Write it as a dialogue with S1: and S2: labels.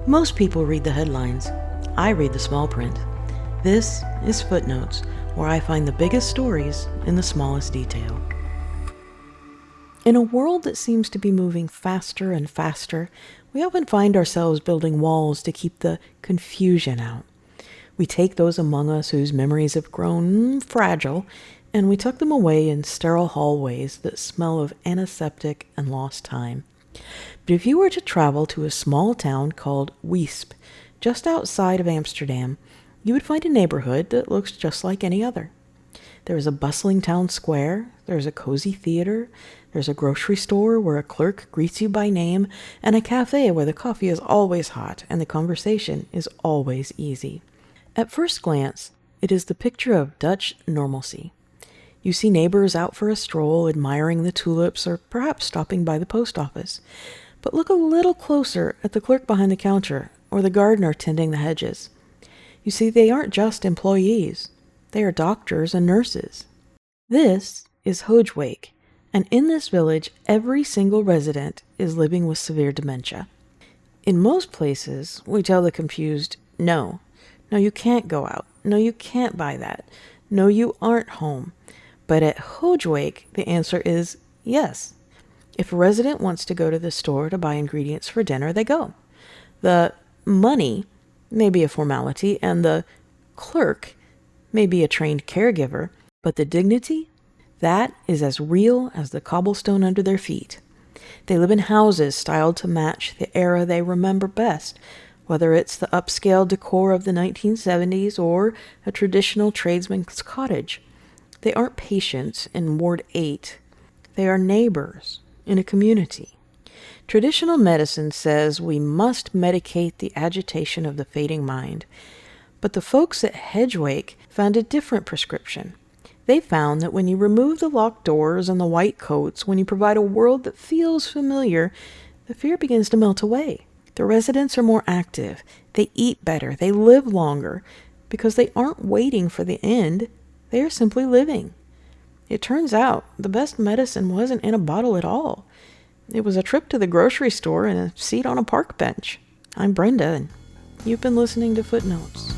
S1: Most people read the headlines. I read the small print. This is Footnotes, where I find the biggest stories in the smallest detail. In a world that seems to be moving faster and faster, we often find ourselves building walls to keep the confusion out. We take those among us whose memories have grown fragile, and we tuck them away in sterile hallways that smell of antiseptic and lost time. But if you were to travel to a small town called Weesp, just outside of Amsterdam, you would find a neighborhood that looks just like any other. There is a bustling town square, there's a cozy theater, there's a grocery store where a clerk greets you by name, and a cafe where the coffee is always hot and the conversation is always easy. At first glance, it is the picture of Dutch normalcy. You see neighbors out for a stroll, admiring the tulips, or perhaps stopping by the post office. But look a little closer at the clerk behind the counter, or the gardener tending the hedges. You see, they aren't just employees. They are doctors and nurses. This is Hoogeweg, and in this village, every single resident is living with severe dementia. In most places, we tell the confused, no, you can't go out. No, you can't buy that. No, you aren't home. But at Hoogeweg, the answer is yes. If a resident wants to go to the store to buy ingredients for dinner, they go. The money may be a formality, and the clerk may be a trained caregiver, but the dignity, that is as real as the cobblestone under their feet. They live in houses styled to match the era they remember best, whether it's the upscale decor of the 1970s or a traditional tradesman's cottage. They aren't patients in Ward 8. They are neighbors in a community. Traditional medicine says we must medicate the agitation of the fading mind. But the folks at Hoogeweg found a different prescription. They found that when you remove the locked doors and the white coats, when you provide a world that feels familiar, the fear begins to melt away. The residents are more active. They eat better. They live longer because they aren't waiting for the end. They are simply living. It turns out the best medicine wasn't in a bottle at all. It was a trip to the grocery store and a seat on a park bench. I'm Brenda, and you've been listening to Footnotes.